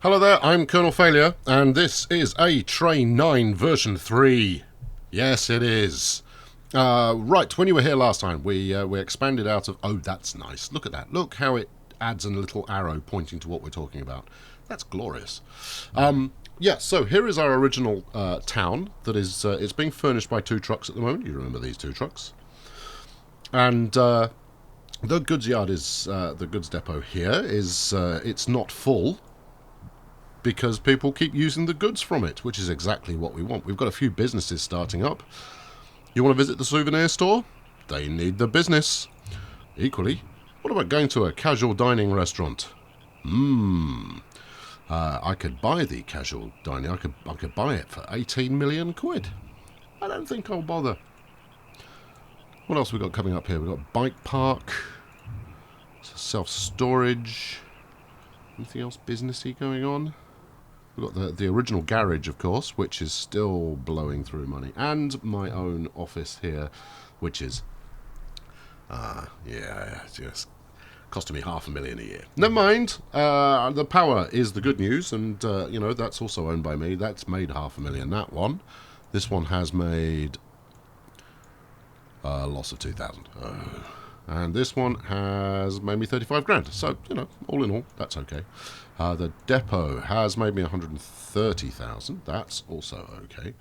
Hello there, I'm Colonel Failure, and this is a Train 9 version 3. Yes, it is. Right, when you were here last time, we expanded out of... Oh, that's nice. Look at that. Look how it adds a little arrow pointing to what we're talking about. That's glorious. Yeah, so here is our original town that is... it's being furnished by two trucks at the moment. You remember these two trucks. And... the goods yard is... the goods depot here is... it's not full, because people keep using the goods from it, which is exactly what we want. We've got a few businesses starting up. You want to visit the souvenir store? They need the business. Equally, what about going to a casual dining restaurant? I could buy the casual dining. I could buy it for 18 million quid. I don't think I'll bother. What else we got coming up here? We've got bike park, self-storage. Anything else businessy going on? We've got the original garage, of course, which is still blowing through money. And my own office here, which is, just costing me $500,000 a year. Never mind. The power is the good news, and, that's also owned by me. That's made $500,000, that one. This one has made a loss of 2,000. And this one has made me 35 grand. So, all in all, that's okay. The depot has made me 130,000. That's also okay.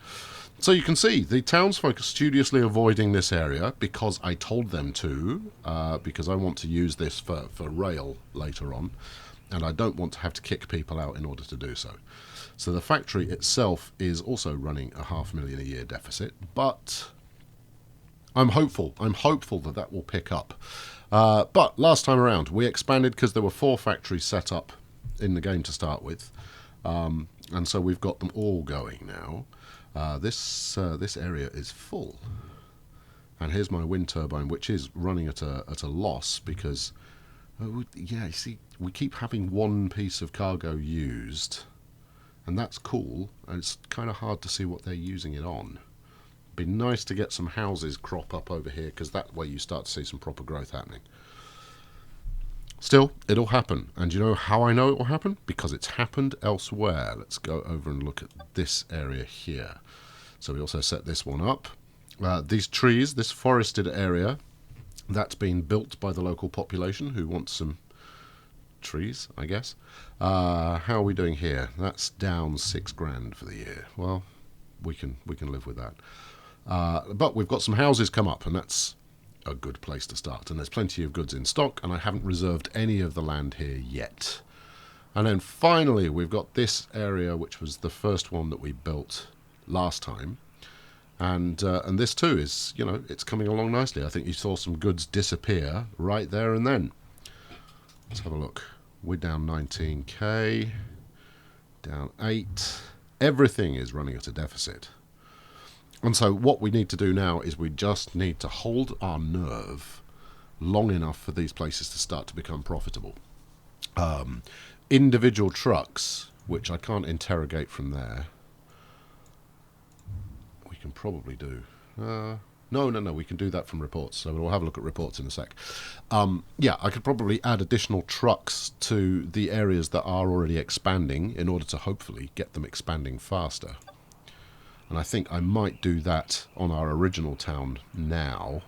So you can see the townsfolk are studiously avoiding this area because I told them to, because I want to use this for rail later on, and I don't want to have to kick people out in order to do so. So the factory itself is also running a $500,000 a year deficit, but I'm hopeful. I'm hopeful that will pick up. But last time around, we expanded because there were 4 factories set up in the game to start with, and so we've got them all going now. This area is full, and here's my wind turbine, which is running at a loss because, you see, we keep having one piece of cargo used, and that's cool, and it's kind of hard to see what they're using it on. Be nice to get some houses crop up over here, because that way you start to see some proper growth happening. Still, it'll happen. And you know how I know it will happen? Because it's happened elsewhere. Let's go over and look at this area here. So we also set this one up. These trees, this forested area, that's been built by the local population who wants some trees, I guess. How are we doing here? That's down 6 grand for the year. Well, we can live with that. But we've got some houses come up, and that's a good place to start. And there's plenty of goods in stock, and I haven't reserved any of the land here yet. And then finally, we've got this area, which was the first one that we built last time. And this too is, it's coming along nicely. I think you saw some goods disappear right there and then. Let's have a look. We're down 19k, down 8. Everything is running at a deficit. And so what we need to do now is we just need to hold our nerve long enough for these places to start to become profitable. Individual trucks, which I can't interrogate from there, we can probably do. No, we can do that from reports. So we'll have a look at reports in a sec. I could probably add additional trucks to the areas that are already expanding in order to hopefully get them expanding faster. And I think I might do that on our original town now,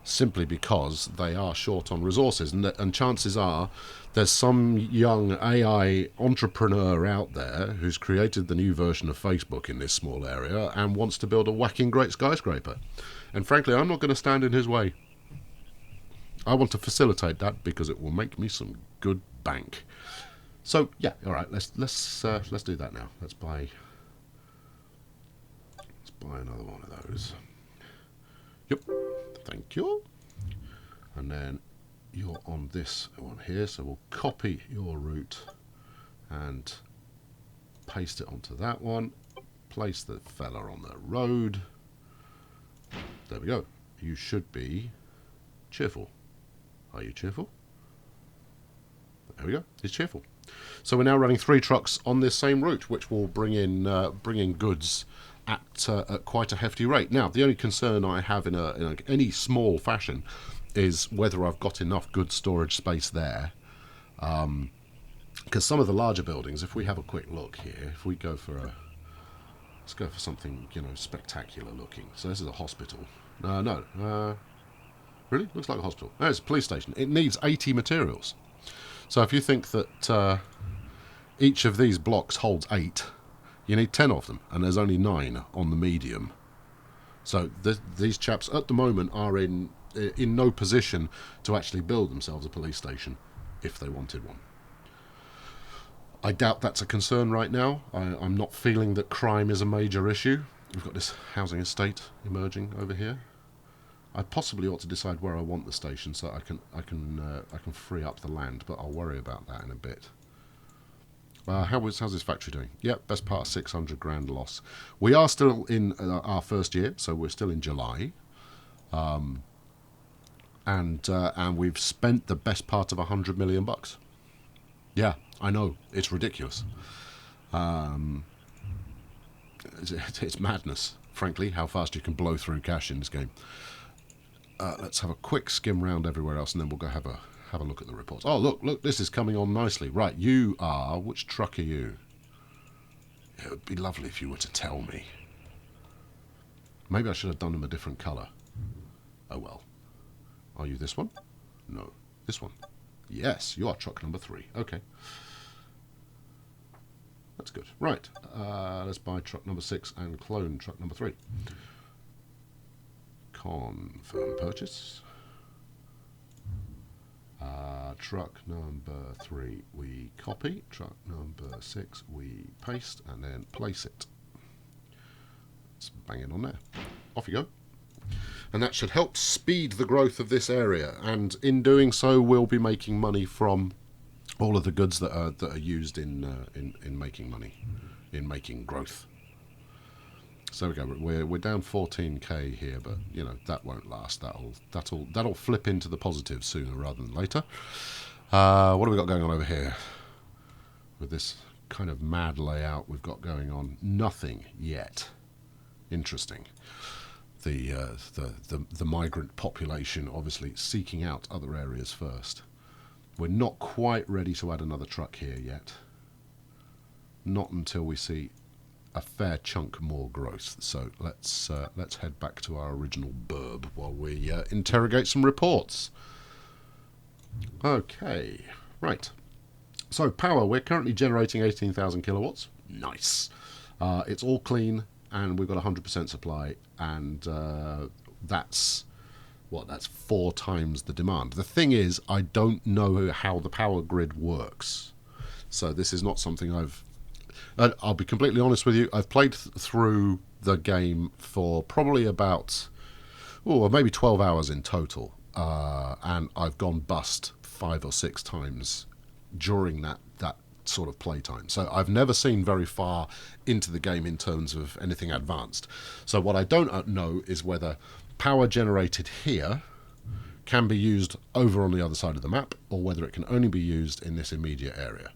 simply because they are short on resources. And chances are there's some young AI entrepreneur out there who's created the new version of Facebook in this small area and wants to build a whacking great skyscraper. And frankly, I'm not going to stand in his way. I want to facilitate that because it will make me some good bank. So yeah, all right, let's do that now. Let's buy another one of those. Yep, thank you. And then you're on this one here, so we'll copy your route and paste it onto that one. Place the fella on the road. There we go. You should be cheerful. Are you cheerful? There we go. He's cheerful. So we're now running 3 trucks on this same route, which will bring in goods at quite a hefty rate. Now, the only concern I have in any small fashion is whether I've got enough good storage space there Because some of the larger buildings, if we have a quick look here, if we go for a... Let's go for something, you know, spectacular looking. So this is a hospital. Really? Looks like a hospital. No, it's a police station. It needs 80 materials. So if you think that each of these blocks holds 8, you need 10 of them, and there's only 9 on the medium. So these chaps at the moment are in no position to actually build themselves a police station if they wanted one. I doubt that's a concern right now. I'm not feeling that crime is a major issue. We've got this housing estate emerging over here. I possibly ought to decide where I want the station so I can free up the land, but I'll worry about that in a bit. How's this factory doing? Yep, best part of 600 grand loss. We are still in our first year, so we're still in July, and we've spent the best part of $100 million. Yeah, I know, it's ridiculous. It's madness, frankly, how fast you can blow through cash in this game. Let's have a quick skim round everywhere else, and then we'll go have a look at the reports. Oh, look, this is coming on nicely. Right, you are... Which truck are you? It would be lovely if you were to tell me. Maybe I should have done them a different colour. Oh, well. Are you this one? No. This one? Yes, you are truck number 3. Okay. That's good. Right, let's buy truck number 6 and clone truck number 3. Confirm purchase. Truck number 3 we copy, truck number 6 we paste, and then place it. Let's bang it on there. Off you go. And that should help speed the growth of this area, and in doing so we'll be making money from all of the goods that are used in making money, in making growth. So we go. We're down 14k here, but you know that won't last. That'll flip into the positive sooner rather than later. What have we got going on over here with this kind of mad layout we've got going on? Nothing yet. Interesting. The migrant population obviously seeking out other areas first. We're not quite ready to add another truck here yet. Not until we see a fair chunk more growth. So let's head back to our original burb while we interrogate some reports. Okay, right. So power, we're currently generating 18,000 kilowatts. Nice. It's all clean, and we've got 100% supply, and that's 4 times the demand. The thing is, I don't know how the power grid works, so this is not something I'll be completely honest with you. I've played through the game for probably about maybe 12 hours in total, and I've gone bust 5 or 6 times during that sort of playtime. So I've never seen very far into the game in terms of anything advanced. So what I don't know is whether power generated here can be used over on the other side of the map, or whether it can only be used in this immediate area.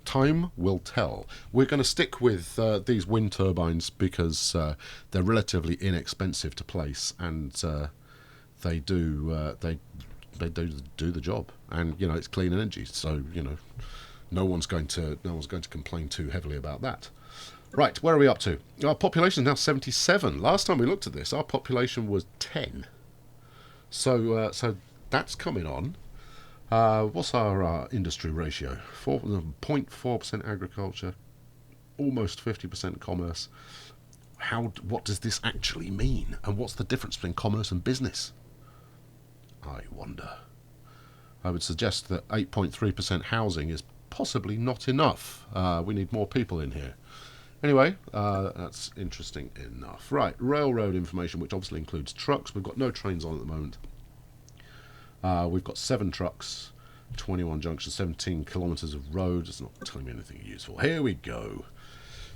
Time will tell. We're going to stick with these wind turbines because they're relatively inexpensive to place, and they do the job. And you know, it's clean energy, so you know, no one's going to complain too heavily about that. Right, where are we up to? Our population is now 77. Last time we looked at this, our population was 10. So that's coming on. What's our industry ratio? 0.4% agriculture, almost 50% commerce. What does this actually mean? And what's the difference between commerce and business? I wonder. I would suggest that 8.3% housing is possibly not enough. We need more people in here. Anyway, that's interesting enough. Right, railroad information, which obviously includes trucks. We've got no trains on at the moment. We've got 7 trucks, 21 junctions, 17 kilometres of road. It's not telling me anything useful. Here we go.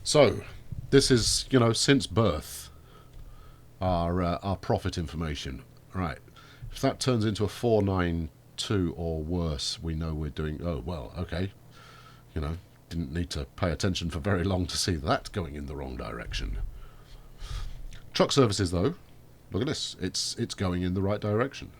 So, this is, you know, since birth, our profit information. Right. If that turns into a 492 or worse, we know we're doing... Oh, well, okay. You know, didn't need to pay attention for very long to see that going in the wrong direction. Truck services, though, look at this. It's going in the right direction.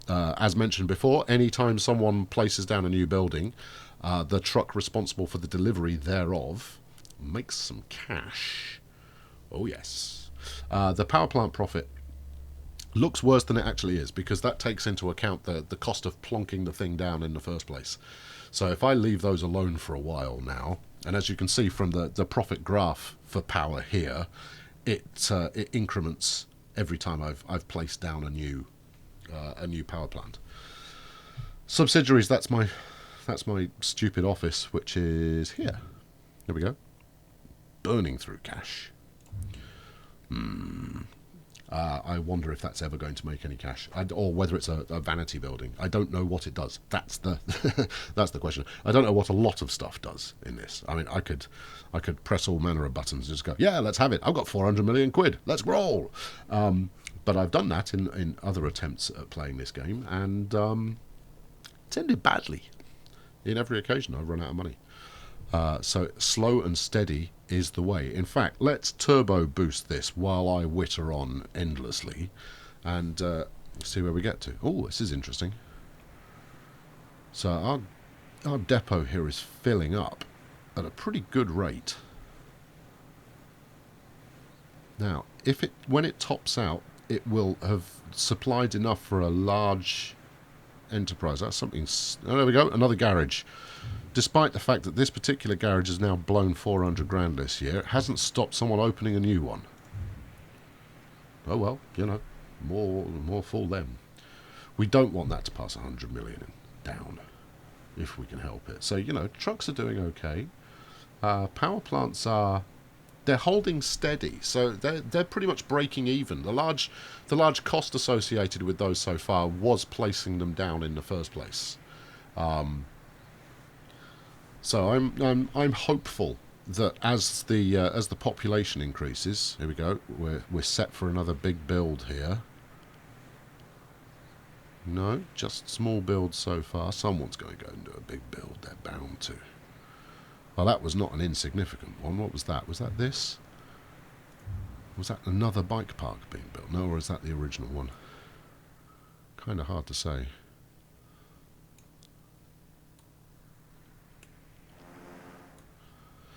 As mentioned before, anytime someone places down a new building, the truck responsible for the delivery thereof makes some cash. Oh yes. The power plant profit looks worse than it actually is, because that takes into account the cost of plonking the thing down in the first place. So if I leave those alone for a while now, and as you can see from the profit graph for power here, it increments every time I've placed down a new power plant. Subsidiaries, that's my stupid office, which is here. There we go. Burning through cash. I wonder if that's ever going to make any cash, or whether it's a vanity building. I don't know what it does. That's the that's the question. I don't know what a lot of stuff does in this. I mean, I could press all manner of buttons and just go, yeah, let's have it. I've got 400 million quid. Let's roll. But I've done that in other attempts at playing this game, and it's ended badly. In every occasion, I've run out of money. So slow and steady is the way. In fact, let's turbo boost this while I witter on endlessly, and see where we get to. Oh, this is interesting. So our depot here is filling up at a pretty good rate. Now, when it tops out, it will have supplied enough for a large enterprise. That's something. Oh, there we go. Another garage. Despite the fact that this particular garage has now blown 400 grand this year, it hasn't stopped someone opening a new one. Oh well, you know, more fool them. We don't want that to pass 100 million down, if we can help it. So, you know, trucks are doing okay. Power plants they're holding steady, so they're pretty much breaking even. The large cost associated with those so far was placing them down in the first place. So I'm hopeful that as the population increases, here we go, we're set for another big build here. No, just small builds so far. Someone's going to go and do a big build. They're bound to. Well, that was not an insignificant one. What was that? Was that this? Was that another bike park being built? No, or is that the original one? Kind of hard to say.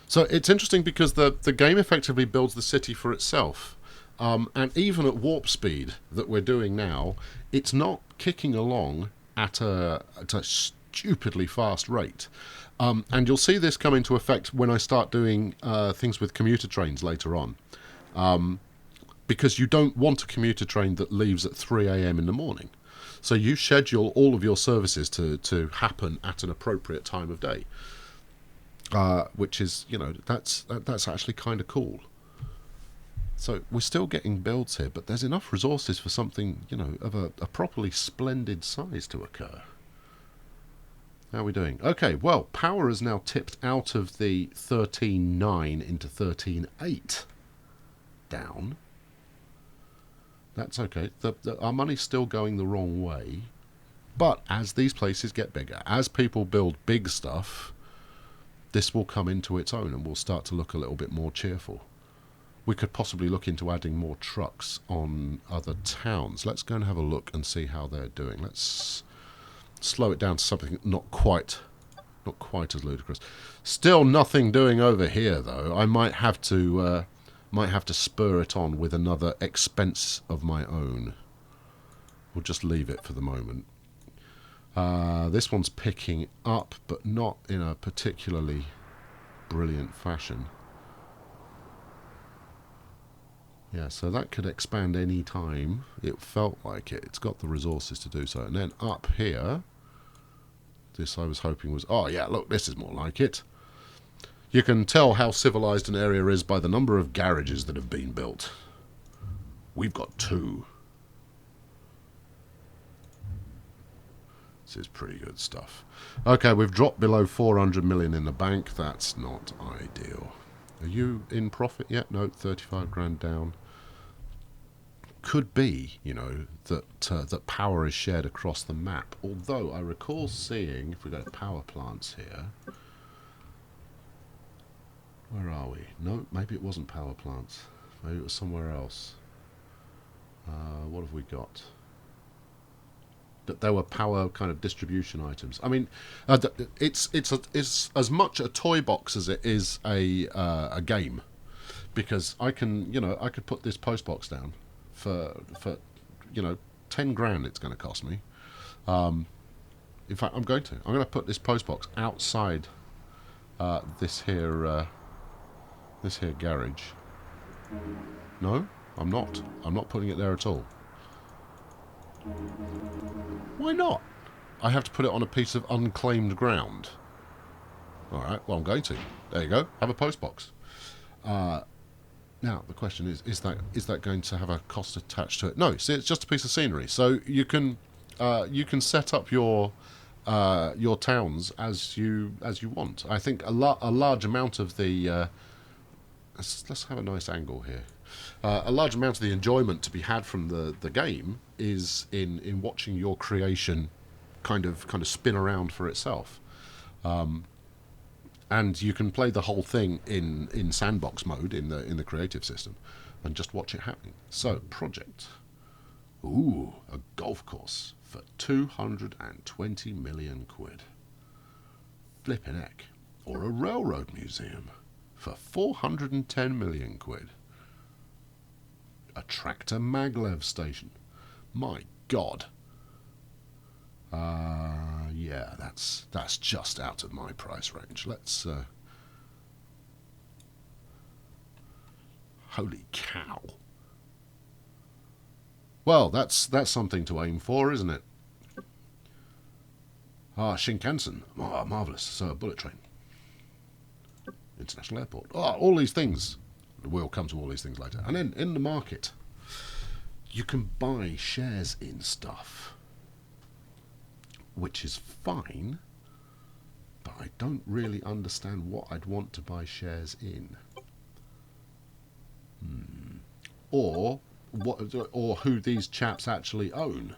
So it's interesting because the game effectively builds the city for itself. And even at warp speed that we're doing now, it's not kicking along at a stupidly fast rate. And you'll see this come into effect when I start doing things with commuter trains later on. Because you don't want a commuter train that leaves at 3 a.m. in the morning. So you schedule all of your services to happen at an appropriate time of day. Which is, you know, that's actually kind of cool. So we're still getting builds here, but there's enough resources for something, you know, of a properly splendid size to occur. How are we doing? Okay, well, power is now tipped out of the 13.9 into 13.8 down. That's okay. Our money's still going the wrong way. But as these places get bigger, as people build big stuff, this will come into its own and will start to look a little bit more cheerful. We could possibly look into adding more trucks on other towns. Let's go and have a look and see how they're doing. Let's slow it down to something not quite as ludicrous. Still nothing doing over here though. I might have to spur it on with another expense of my own. We'll just leave it for the moment. This one's picking up, but not in a particularly brilliant fashion. Yeah, so that could expand any time. It felt like it. It's got the resources to do so. And then up here, this I was hoping was... Oh, yeah, look, this is more like it. You can tell how civilized an area is by the number of garages that have been built. We've got 2. This is pretty good stuff. Okay, we've dropped below 400 million in the bank. That's not ideal. Are you in profit yet? No, 35 grand down. Could be, you know, that power is shared across the map. Although I recall seeing, if we go to power plants here, where are we? No, maybe it wasn't power plants. Maybe it was somewhere else. What have we got? that there were power kind of distribution items. I mean, it's as much a toy box as it is a game, because I can, I could put this post box down for 10 grand. It's going to cost me. In fact, I'm going to put this post box outside this here garage. No, I'm not. I'm not putting it there at all. Why not? I have to put it on a piece of unclaimed ground. All right. Well, I'm going to. There you go. Have a post box. Now the question is that going to have a cost attached to it? No. See, it's just a piece of scenery. So you can set up your towns as you want. I think a large amount of the let's have a nice angle here. A large amount of the enjoyment to be had from the game is in watching your creation kind of spin around for itself, and you can play the whole thing in sandbox mode in the creative system, and just watch it happening. So project, a golf course for 220 million quid. Flippin' heck. Or a railroad museum for 410 million quid. A tractor maglev station. My God. Yeah, that's just out of my price range. Let's holy cow. Well, that's something to aim for, isn't it? Shinkansen. Marvellous. So a bullet train. International airport. All these things. We'll come to all these things later. And then in the market, you can buy shares in stuff, which is fine, but I don't really understand what I'd want to buy shares in. Or who these chaps actually own.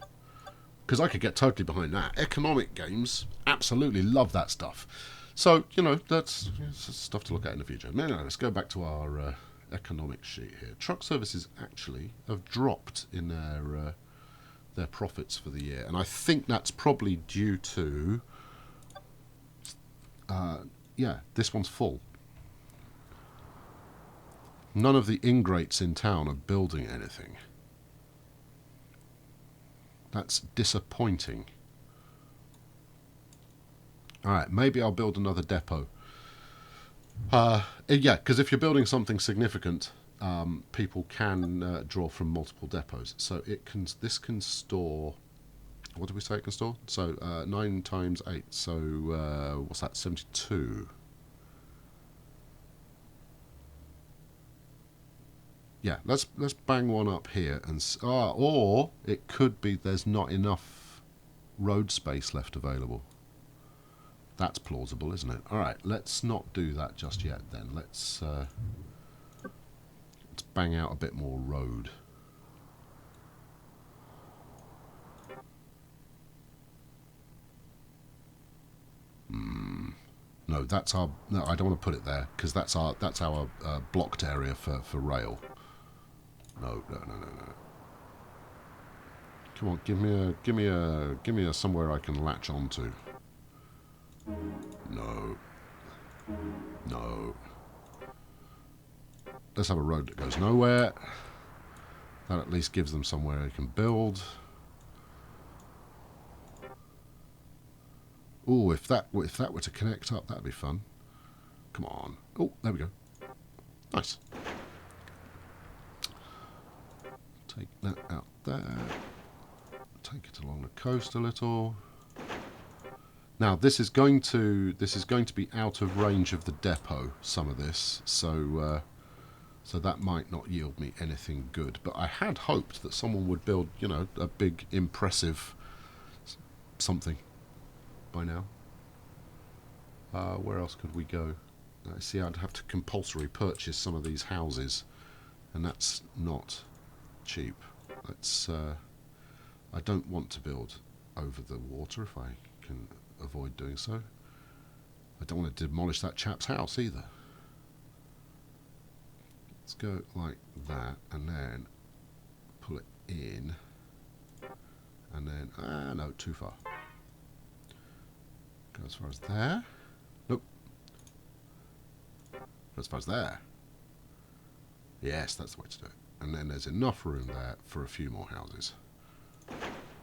Because I could get totally behind that. Economic games, absolutely love that stuff. So, that's stuff to look at in the future. No, let's go back to our economic sheet here. Truck services actually have dropped in their profits for the year. And I think that's probably due to, this one's full. None of the ingrates in town are building anything. That's disappointing. Alright, maybe I'll build another depot. Because if you're building something significant, people can draw from multiple depots. So this can store... What did we say it can store? So 9 times 8. So what's that? 72. Yeah, let's bang one up here, and or it could be there's not enough road space left available. That's plausible, isn't it? All right, let's not do that just yet. Then let's bang out a bit more road. No, that's our. No, I don't want to put it there because that's our blocked area for rail. No. Come on, give me a somewhere I can latch onto. No. Let's have a road that goes nowhere. That at least gives them somewhere they can build. Oh, if that were to connect up, that'd be fun. Come on. Oh, there we go. Nice. Take that out there. Take it along the coast a little. Now this is going to be out of range of the depot. Some of this, so that might not yield me anything good. But I had hoped that someone would build, a big, impressive something by now. Where else could we go? I see. I'd have to compulsory purchase some of these houses, and that's not cheap. Let's. I don't want to build over the water if I can avoid doing so. I don't want to demolish that chap's house either. Let's go like that, and then pull it in, And then, no, too far. Go as far as there. Nope. Go as far as there. Yes, that's the way to do it. And then there's enough room there for a few more houses.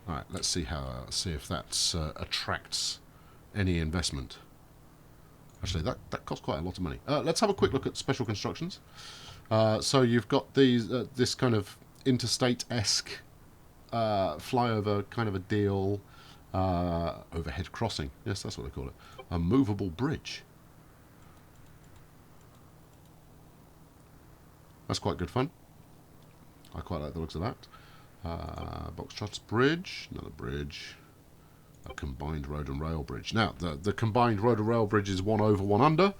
Alright, let's see if that attracts any investment. Actually, that costs quite a lot of money. Let's have a quick look at special constructions. So you've got this kind of interstate-esque flyover kind of a deal, overhead crossing. Yes, that's what they call it. A movable bridge. That's quite good fun. I quite like the looks of that. Box Truss Bridge, another bridge. A combined road and rail bridge. Now, the combined road and rail bridge is 1 over, 1 under,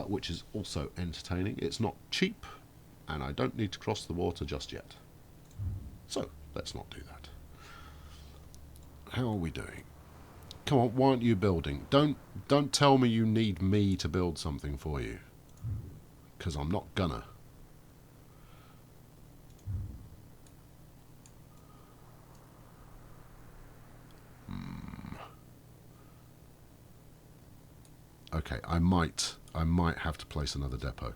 which is also entertaining. It's not cheap, and I don't need to cross the water just yet. So, let's not do that. How are we doing? Come on, why aren't you building? Don't tell me you need me to build something for you, because I'm not gonna. Okay, I might have to place another depot.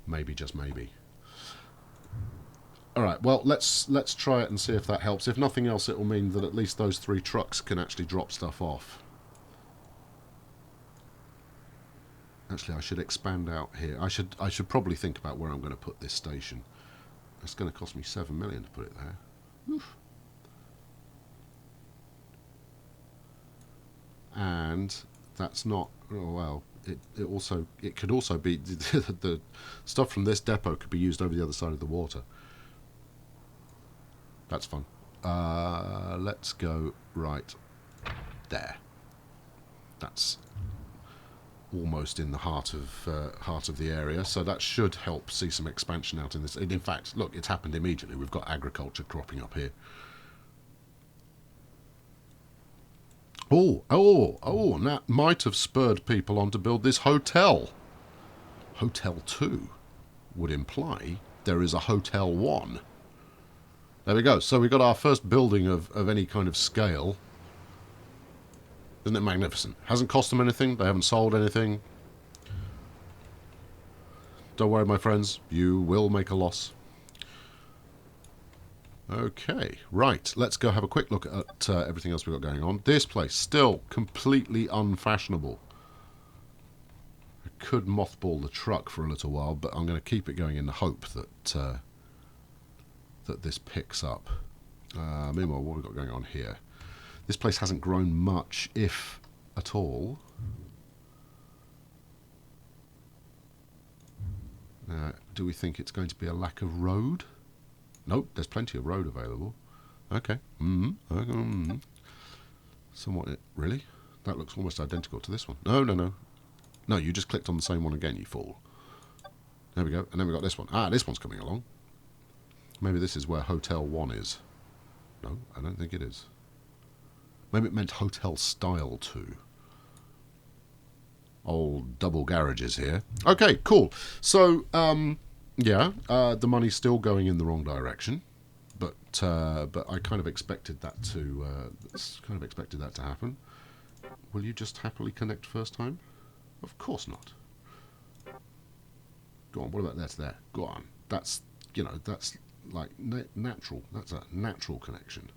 Maybe, just maybe. Alright, well, let's try it and see if that helps. If nothing else, it will mean that at least those 3 trucks can actually drop stuff off. Actually, I should expand out here. I should probably think about where I'm going to put this station. It's going to cost me 7 million to put it there. Oof. And that's not... Oh, well, it could also be... the stuff from this depot could be used over the other side of the water. That's fun. Let's go right there. That's almost in the heart of the area, so that should help see some expansion out in this. In fact, look, it's happened immediately. We've got agriculture cropping up here. And that might have spurred people on to build this hotel. Hotel 2 would imply there is a Hotel 1. There we go. So we got our first building of any kind of scale. Isn't it magnificent? Hasn't cost them anything. They haven't sold anything. Don't worry, my friends. You will make a loss. Okay, right. Let's go have a quick look at everything else we've got going on. This place, still completely unfashionable. I could mothball the truck for a little while, but I'm going to keep it going in the hope that that this picks up. Meanwhile, what have we got going on here? This place hasn't grown much, if at all. Do we think it's going to be a lack of road? Nope, there's plenty of road available. Okay. Somewhat... Really? That looks almost identical to this one. No. No, you just clicked on the same one again, you fool. There we go. And then we got this one. This one's coming along. Maybe this is where Hotel 1 is. No, I don't think it is. Maybe it meant Hotel Style 2. Old double garages here. Okay, cool. So, yeah, the money's still going in the wrong direction, but I kind of expected that to happen. Will you just happily connect first time? Of course not. Go on. What about that there? Go on. That's that's like natural. That's a natural connection.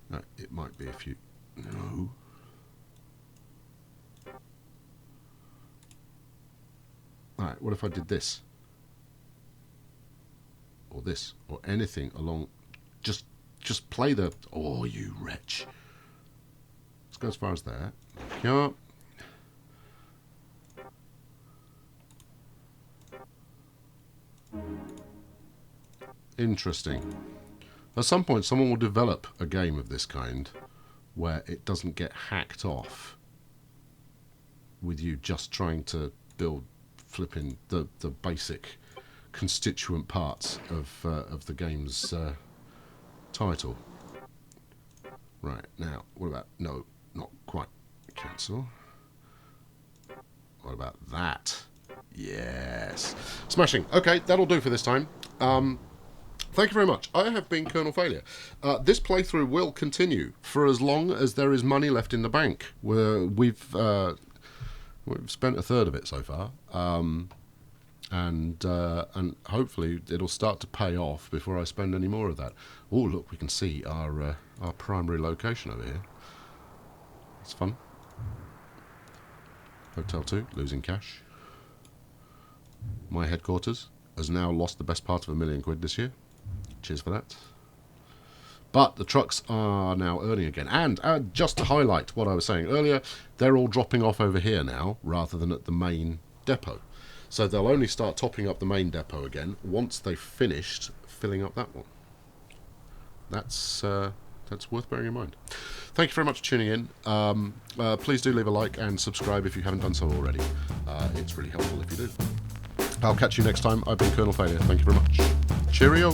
No, it might be if you... No. Alright, what if I did this? Or this? Or anything along... Just play the... Oh, you wretch. Let's go as far as there. Yeah. Interesting. At some point, someone will develop a game of this kind where it doesn't get hacked off with you just trying to build flipping the basic constituent parts of the game's title. Right, now, what about... No, not quite. Cancel. What about that? Yes. Smashing. Okay, that'll do for this time. Thank you very much. I have been Colonel Failure. This playthrough will continue for as long as there is money left in the bank. We've spent a third of it so far, and hopefully it'll start to pay off before I spend any more of that. Oh, look, we can see our primary location over here. It's fun. Hotel 2, losing cash. My headquarters has now lost the best part of £1 million this year. Cheers for that. But the trucks are now earning again. And just to highlight what I was saying earlier, they're all dropping off over here now rather than at the main depot. So they'll only start topping up the main depot again once they've finished filling up that one. That's worth bearing in mind. Thank you very much for tuning in. Please do leave a like and subscribe if you haven't done so already. It's really helpful if you do. I'll catch you next time. I've been Colonel Failure. Thank you very much. Cheerio.